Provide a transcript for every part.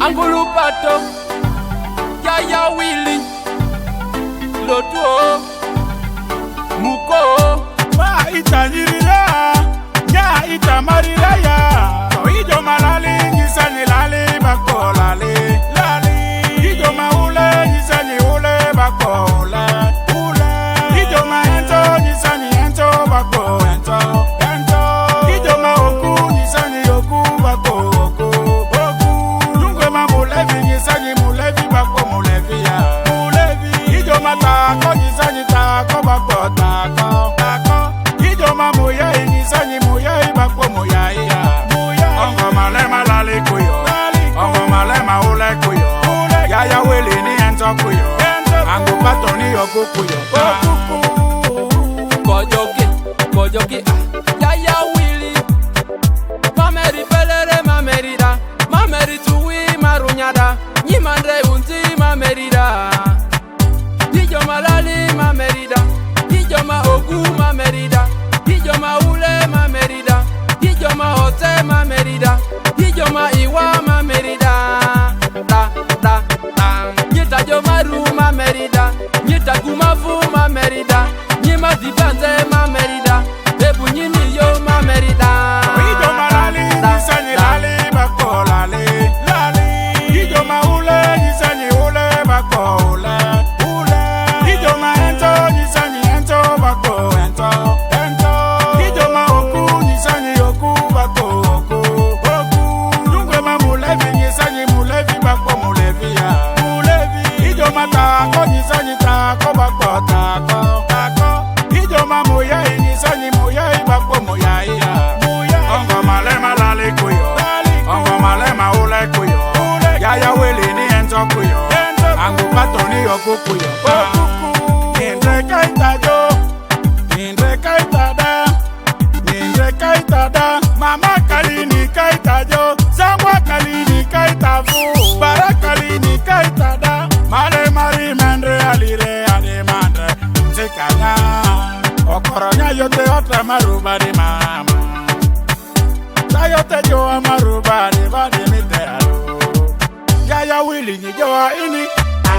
Angulu Pato, Yaya Willy, Loto, Muko, Ma ita nyirira, nya ita mariraya. So ijo malali, nyisani lali, bako lali, lali. Ijo maule, nyisani ule, bako ule, ule. Ijo ma ento, nyisani ento, bako ento, ento. Ijo ma oku, nyisani oku, bako oku, oku. Nungwe ma mulevi, nyisani mulevi, bako mulevi ya, mulevi. Ijo ma tako, nyisani tako, bako tako, tako. Ijo ma moya, nyisani moya, bako moya ya, moya. Ongo malema lali kuyo, ongo malema ule kuyo. Yaya Willy ni Enzo kuyo, Angu Pato ni yoku kuyo. Kojoki, Yaya Willy, Mameri pelere mamerida, Mameri tuwi marunyada, Nyimandre unti mamerida, Ijo malali mamerida, Ijo ma ogu mamerida, Ijo ma ule mamerida, Ijo ma hote mamerida, Ijo ma iwa mamerida, Nyita jo maru mamerida, Nyita gumafu mamerida, Nyima dibanze mamerida, Ebu nyini yo mamerida. Ijo malali, nyisani lali, bako lali, lali. Ijo ma ule, nyisani ule, bako ule, ule. Ijo ma ento, nyisani ento, bako ento, ento. Ijo ma oku, nyisani oku, bako oku, oku. Nungwe ma mulevi, nyisani mulevi, bako mulevi ya, mulevi. Ijo ma tako, nyisani tako, bako tako, tako. Ijo ma moya, nyisani moya, bako moya ya, moya. Ongo malema lali kuyo, ongo malema ule kuyo. Yaya Willy ni Enzo kuyo, Angu Pato ni yoku kuyo. Indre kaita jo, indre kaita da, indre kaita da. Mama kalini kaita jo, Zangwa kalini kaita fu, Bara kalini kaita da. Male mari mendre alire ade mandre, Zikanya. Okoronya yote otra maruba di mama. Tayote joa maruba di badi mitearo. Yaya Willy ni joa ini,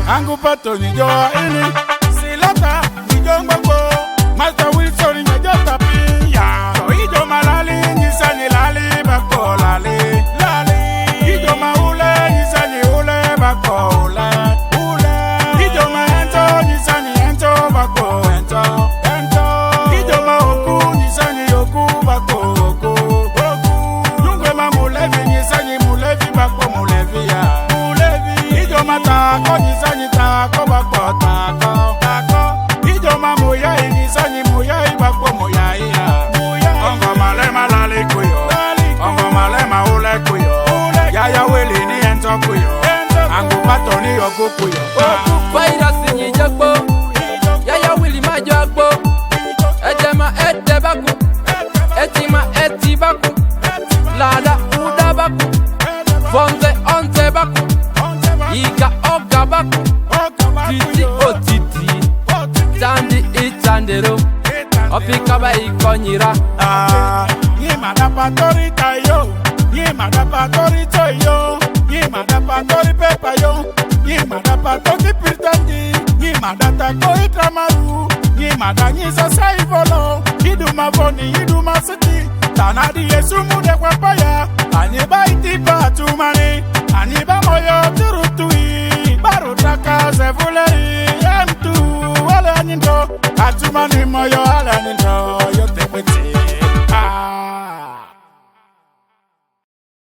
Angu Pato ni joa ini. Silata ni jongbako, Master Wilson ni jota piya. So ijo malali, nyisani lali, bako lali, lali. Ijo ma ule, nyisani ule, bako ule, ule. Ijo ma ento, nyisani ento, bako ento, ento. Ijo ma oku, nyisani oku, bako oku, oku. Nungwe ma mulevi, nyisani mulevi, bako mulevi ya, mulevi. Ijo ma tako, nyisani tako, bako tako, tako. Ijo ma moya, nyisani moya, bako moya ya, moya. Ongo malema lali kuyo, ongo malema ule kuyo. Yaya Willy ni Enzo kuyo, Angu Pato ni yoku kuyo. Virus ni jagbo, Yaya Willy ma jagbo, Ejema ete baku, Etima eti baku, Lada uda baku, Fonze onte baku, Iga oga baku, Titi otiti, Tandi itandero, Opikaba ikonyira. Yima da patori tayo, Yima da patori toyo, Yima da patori pepa yo, Yima da patori pirtandi, Yima da tako itramaru, Yima da nyisa saivolo, Iduma voni, iduma siti, Tanadi yesu mude kwa paya, Aniba itipa tumani, Aniba moyo turutui, Barutaka zevuleri, M2, wale aninto, Atumani moyo ale aninto.